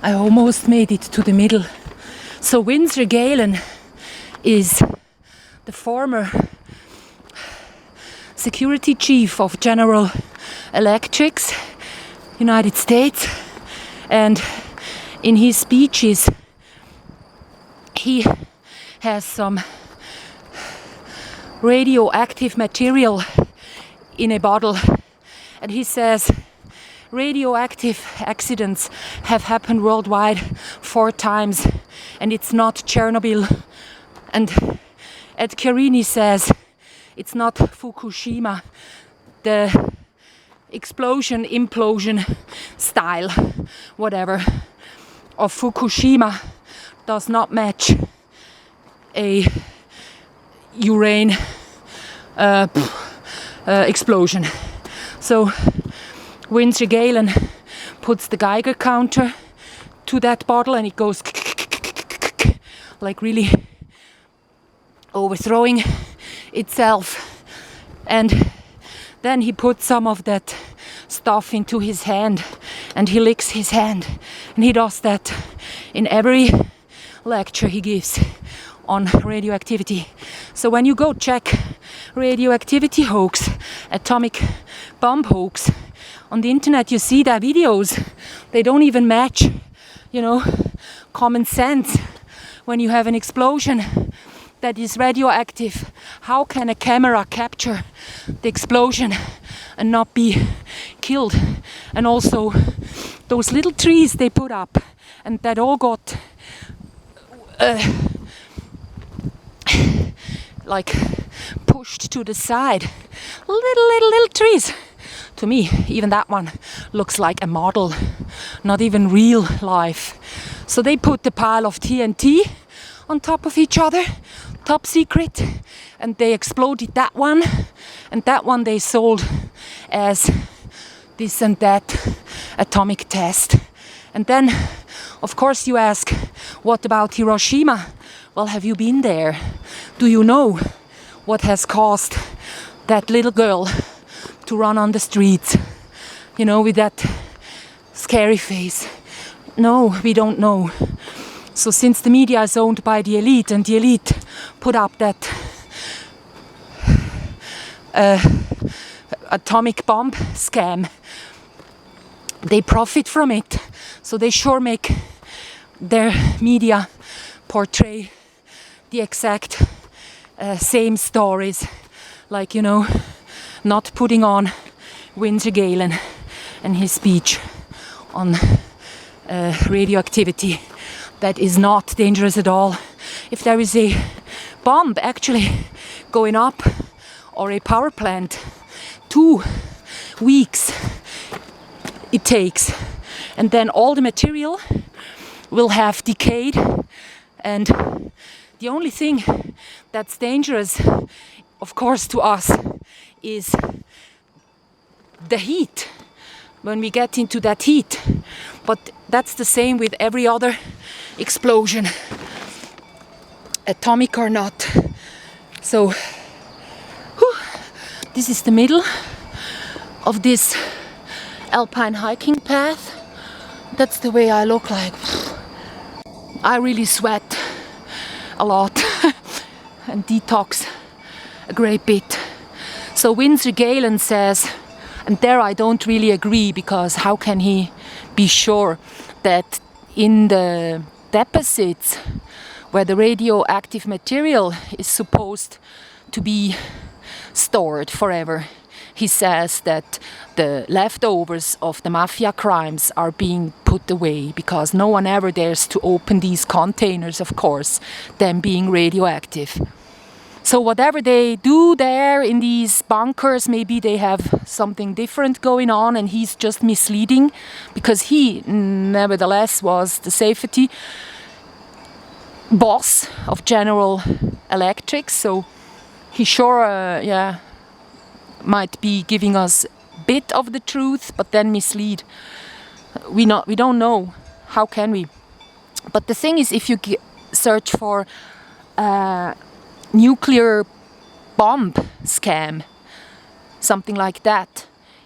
I almost made it to the middle. So Winsor Galen is the former security chief of General Electric, United States, and in his speeches he has some radioactive material in a bottle, and he says radioactive accidents have happened worldwide 4 times and it's not Chernobyl. And Ed Carini says it's not Fukushima, the explosion, implosion style, whatever, of Fukushima does not match a urane explosion. So Winsor Galen puts the Geiger counter to that bottle and it goes like really overthrowing itself, and then he puts some of that stuff into his hand and he licks his hand, and he does that in every lecture he gives on radioactivity. So when you go check radioactivity hoax, atomic bomb hoax on the internet, you see their videos. They don't even match, common sense. When you have an explosion that is radioactive, how can a camera capture the explosion and not be killed? And also those little trees they put up and that all got like pushed to the side. Little trees. To me, even that one looks like a model, not even real life. So they put the pile of TNT on top of each other, top secret, and they exploded that one, and that one they sold as this and that atomic test. And then, of course, you ask, what about Hiroshima? Well, have you been there? Do you know what has caused that little girl to run on the streets, with that scary face? No, we don't know. So since the media is owned by the elite, and the elite put up that atomic bomb scam, they profit from it. So they sure make their media portray the exact same stories, like, not putting on Winsor Galen and his speech on radioactivity. That is not dangerous at all. If there is a bomb actually going up, or a power plant, 2 weeks it takes, and then all the material will have decayed, and the only thing that's dangerous, of course, to us is the heat, when we get into that heat. But that's the same with every other explosion, atomic or not. So this is the middle of this alpine hiking path. That's the way I look like. I really sweat a lot and detox a great bit. So Winsor Galen says, and there I don't really agree, because how can he be sure that in the deposits where the radioactive material is supposed to be stored forever, he says that the leftovers of the mafia crimes are being put away, because no one ever dares to open these containers, of course, them being radioactive. So whatever they do there in these bunkers, maybe they have something different going on, and he's just misleading, because he nevertheless was the safety boss of General Electric. So he sure might be giving us a bit of the truth, but then mislead. We don't know. How can we? But the thing is, if you search for nuclear bomb scam, something like that,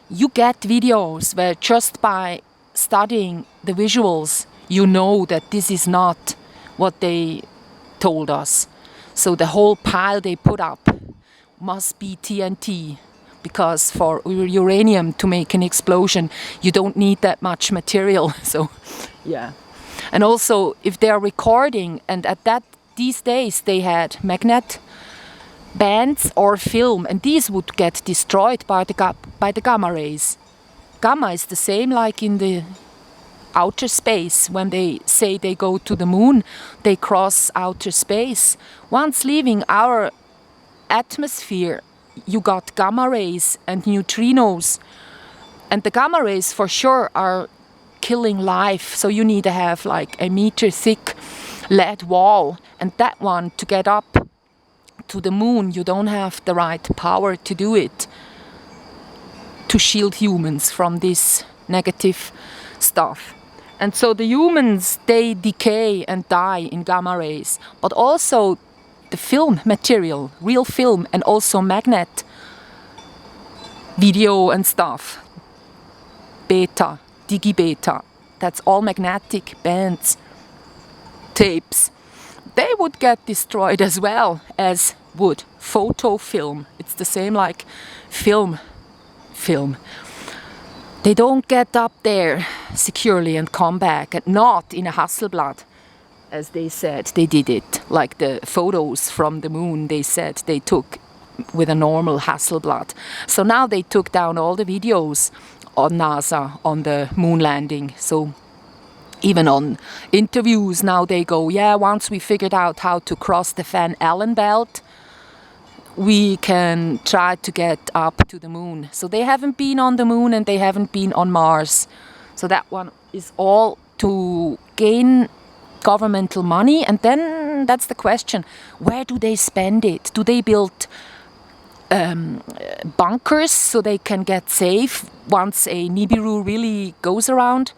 you get videos where just by studying the visuals you know that this is not what they told us. So the whole pile they put up must be TNT, because for uranium to make an explosion, you don't need that much material. So, yeah. And also, if they are recording, and these days they had magnet bands or film, and these would get destroyed by the gamma rays. Gamma is the same like in the outer space. When they say they go to the moon, they cross outer space. Once leaving our atmosphere, you got gamma rays and neutrinos, and the gamma rays for sure are killing life. So you need to have like a meter thick lead wall, and that one, to get up to the moon, you don't have the right power to do it, to shield humans from this negative stuff. And so the humans, they decay and die in gamma rays, but also the film material, real film, and also magnet, video and stuff, beta, digibeta, that's all magnetic bands, tapes, they would get destroyed as well, as would photo film. It's the same like film. They don't get up there securely and come back, and not in a Hasselblad, as they said they did it. Like the photos from the moon, they said they took with a normal Hasselblad. So now they took down all the videos on NASA on the moon landing. So even on interviews now they go, yeah, once we figured out how to cross the Van Allen belt, we can try to get up to the moon. So they haven't been on the moon and they haven't been on Mars. So that one is all to gain governmental money. And then that's the question, where do they spend it? Do they build bunkers so they can get safe once a Nibiru really goes around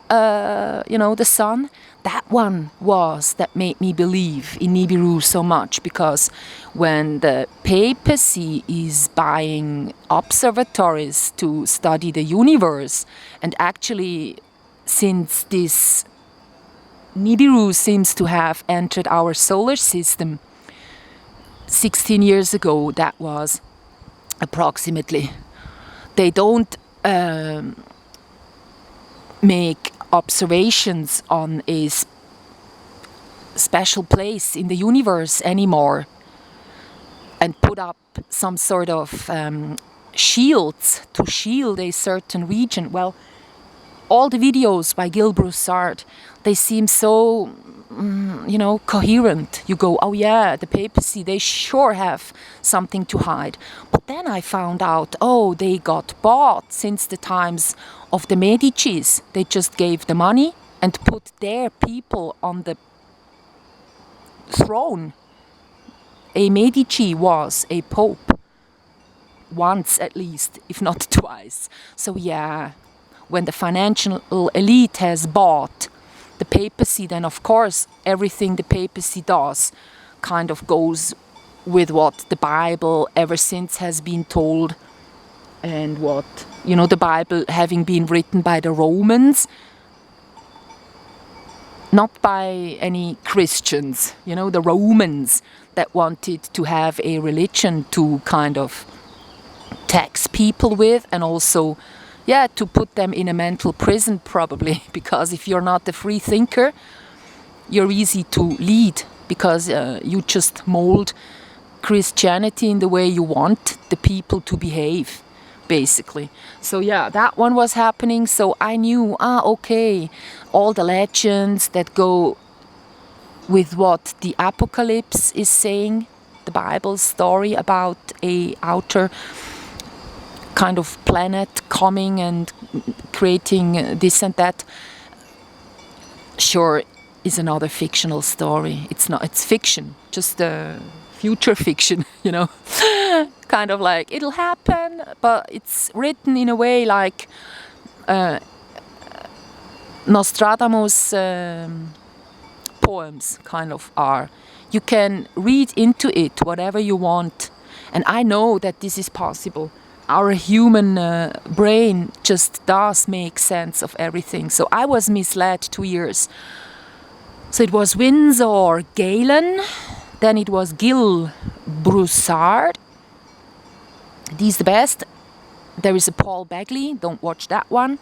the sun? That one was that made me believe in Nibiru so much, because when the papacy is buying observatories to study the universe, and actually since this Nibiru seems to have entered our solar system 16 years ago, that was approximately, they don't make observations on a special place in the universe anymore and put up some sort of shields to shield a certain region. Well, all the videos by Gil Broussard, they seem so coherent. You go, oh yeah, the papacy, they sure have something to hide. But then I found out, oh, they got bought since the times of the Medicis. They just gave the money and put their people on the throne. A Medici was a pope, once at least, if not twice. So yeah, when the financial elite has bought the papacy, then of course everything the papacy does kind of goes with what the Bible ever since has been told, and what, the Bible having been written by the Romans, not by any Christians, the Romans that wanted to have a religion to kind of tax people with, and also to put them in a mental prison probably, because if you're not a free thinker, you're easy to lead, because you just mold Christianity in the way you want the people to behave, basically. So yeah, that one was happening. So I knew, okay, all the legends that go with what the Apocalypse is saying, the Bible story about a outer kind of planet coming and creating this and that, sure, is another fictional story. It's fiction, just future fiction, kind of like it'll happen, but it's written in a way like Nostradamus poems kind of are. You can read into it whatever you want, and I know that this is possible. our human brain just does make sense of everything. So I was misled 2 years. So it was Winsor, Galen, then it was Gil Broussard. He's the best. There is a Paul Bagley, don't watch that one.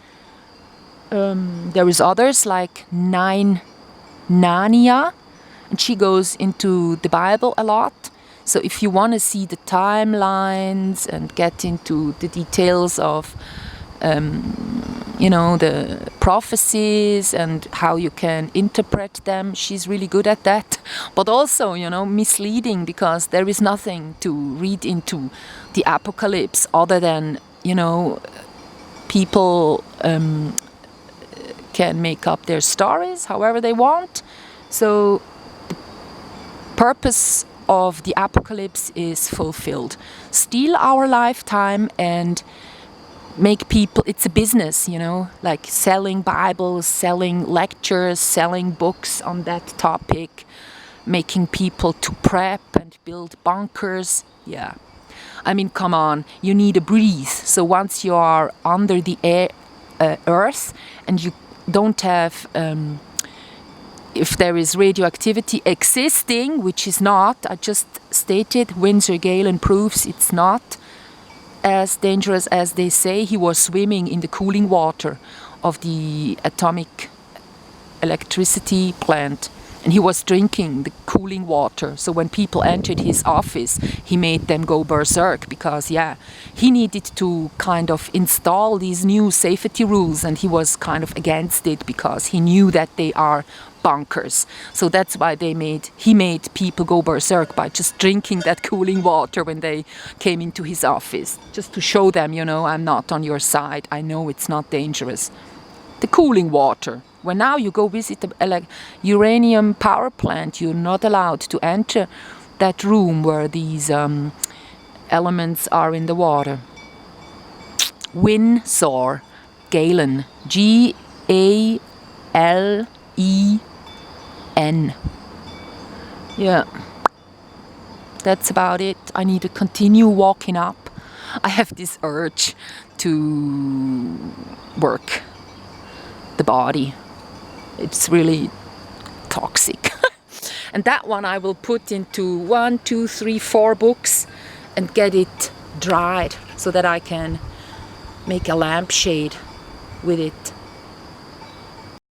There is others like Nania, and she goes into the Bible a lot. So if you want to see the timelines and get into the details of, the prophecies and how you can interpret them, she's really good at that. But also, misleading, because there is nothing to read into the apocalypse other than, people can make up their stories however they want. So the purpose of the apocalypse is fulfilled. Steal our lifetime and make people, it's a business, like selling Bibles, selling lectures, selling books on that topic, making people to prep and build bunkers. Yeah. I mean, come on, you need a breathe. So once you are under the earth and you don't have, if there is radioactivity existing, which is not, I just stated, Winsor Galen proves it's not as dangerous as they say. He was swimming in the cooling water of the atomic electricity plant, and he was drinking the cooling water. So when people entered his office, he made them go berserk because, he needed to kind of install these new safety rules, and he was kind of against it because he knew that they are bunkers. So that's why he made people go berserk by just drinking that cooling water when they came into his office, just to show them, I'm not on your side. I know it's not dangerous. The cooling water. When now you go visit the uranium power plant, you're not allowed to enter that room where these elements are in the water. Winsor, Galen, Galen. Yeah, that's about it. I need to continue walking up. I have this urge to work the body. It's really toxic. And that one I will put into 1, 2, 3, 4 books and get it dried so that I can make a lampshade with it.